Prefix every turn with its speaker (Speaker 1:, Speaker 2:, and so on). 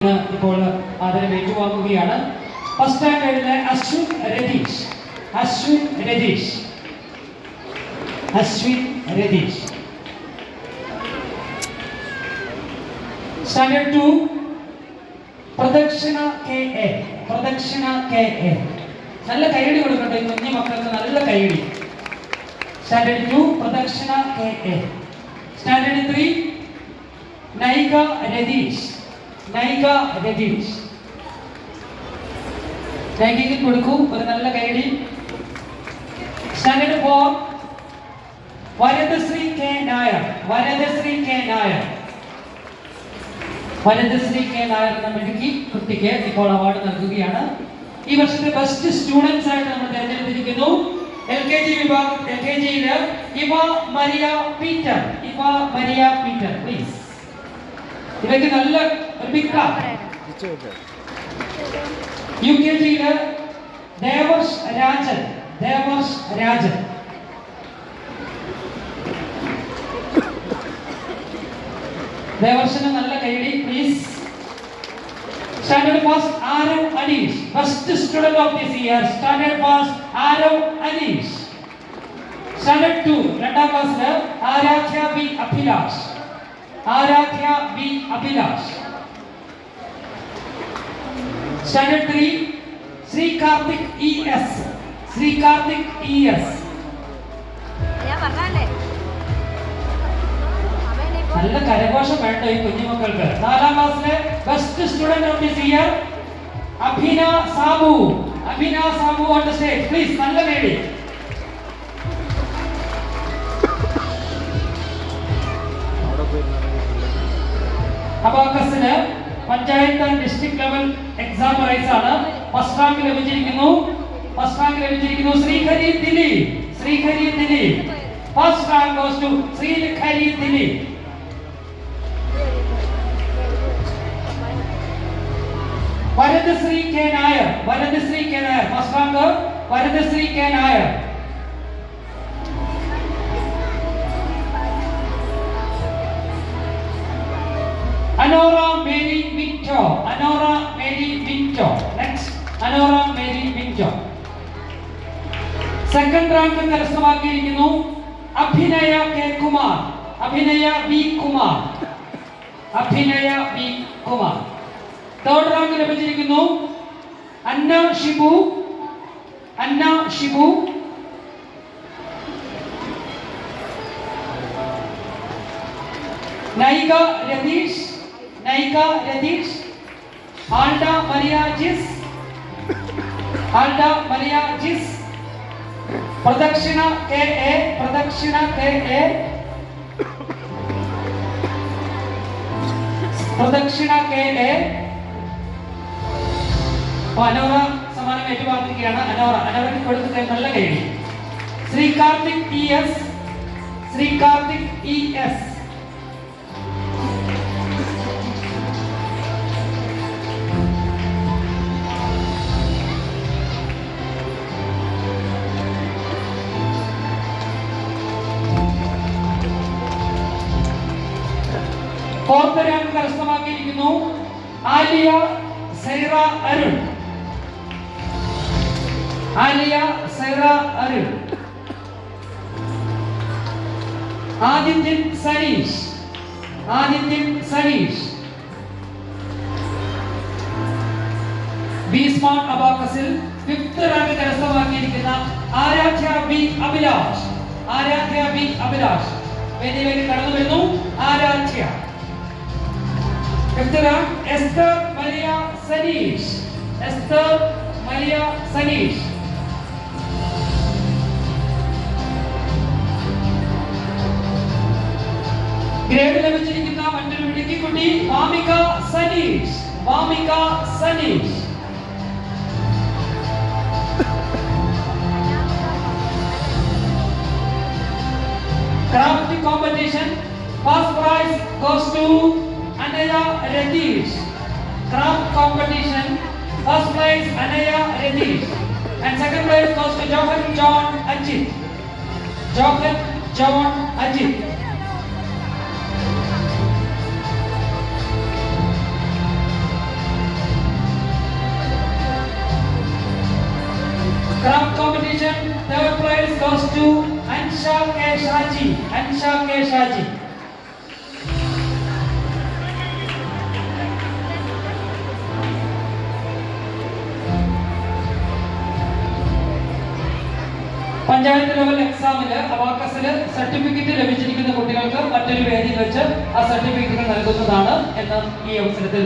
Speaker 1: ഇപ്പോൾ ആദരം ഏറ്റുവാങ്ങുകയാണ്. ഫസ്റ്റ് സ്റ്റാൻഡേർഡിലെ Ashwin Ratheesh. Standard 2 Pradakshina K A. നല്ല കൈയടി കൊടുക്കട്ടെ കുഞ്ഞു മക്കൾക്ക്, നല്ല കൈയടി. Standard 2 Pradakshina K A. Standard 3 Naika Ratheesh. നൈകയ്ക്ക് കൊടുക്കൂ ഒരു നല്ല കൈയടി. സ്റ്റാൻഡേർഡ് 4 വരദശ്രീ കെ നായർ എന്ന മിടുക്കി കുട്ടിക്ക് ഇപ്പോൾ അവാർഡ് നൽകുകയാണ്. ഈ വർഷത്തെ ബെസ്റ്റ് സ്റ്റുഡൻസ് ആയിട്ട് നമ്മൾ തിരഞ്ഞെടുത്തിരിക്കുന്നു. LKG വിഭാഗം LKGയില് ഇവ മരിയ പീറ്റർ പ്ലീസ്. ഇവയ്ക്ക് നല്ല ഒരു ബിഗ് ക്ലാപ്പ്. UKGയില് ദേവർഷ് രാജൻ. ദേവർഷിന് നല്ല കൈയടി please. Standard first Aarav Aneesh, first student of this year. Standard first Aarav Aneesh. Standard 2 രണ്ടാം ക്ലാസ്സില് Aradhya B Abhilash. Standard 3 Sree Karthik ES. നല്ല കരഘോഷം വേണ്ട ഈ കുഞ്ഞുമക്കൾക്ക്. നാലാം ക്ലാസ്സിലെ best student of this year Abhina Sabu on the stage please. നല്ല കൈയടി. അബാക്കസിന് panchayat and district level exam റൈസ് ആണ്. ഫസ്റ്റ് റാങ്ക് ലഭിച്ചിരിക്കുന്നു Sreehari Dileep. First rank goes to Sreehari Dileep. Varadasree K Nair. First rank Varadasree K Nair. Anora Mary Vinto. Next Anora Mary Vinto. Second rank കരസ്ഥമാക്കിയിരിക്കുന്നു Abhinaya B Kumar. Third rank ലഭിച്ചിരിക്കുന്നു Anna Shibu. Naika Ratheesh. Alda Maria Jis. Pradakshina K A. Anora സമ്മാനം ഏറ്റുവാങ്ങിയിരിക്കുകയാണ്. അനോറയ്ക്ക് കൊടുത്തിട്ട് നല്ല കൈയടി. Sree Karthik ES. Fourth rank കരസ്ഥമാക്കിയിരിക്കുന്നു ആലിയ സൈറ അരുൺ. ആദിത്യൻ സനീഷ്. ബി സ്മാർട്ട് അബാക്കസിൽ ഫിഫ്ത്ത് റാങ്ക് കരസ്ഥമാക്കിയിരിക്കുന്ന ആരാധ്യ ബി അഭിലാഷ്. വേദിയിലേക്ക് കടന്നു വരുന്നു Aradhya. Fifth rank Esther Maria Saneesh. Grade ലഭിച്ചിരിക്കുന്ന മറ്റൊരു മിടുക്കിക്കുട്ടി Vamika Saneesh. Craft competition, first prize goes to Anaya Radish. Craft competition, first prize Anaya Radish, and second prize goes to Johan John Ajit. Craft competition, third prize goes to Ansha K. Shaji. Ansha K. Shaji. Panchayat level എക്സാമില് അബാക്കസില് certificate ലഭിച്ചിരിക്കുന്ന കുട്ടികൾക്ക് മറ്റൊരു വേദിയിൽ വെച്ച് ആ സർട്ടിഫിക്കറ്റുകൾ നൽകുന്നതാണ് എന്ന് ഈ അവസരത്തിൽ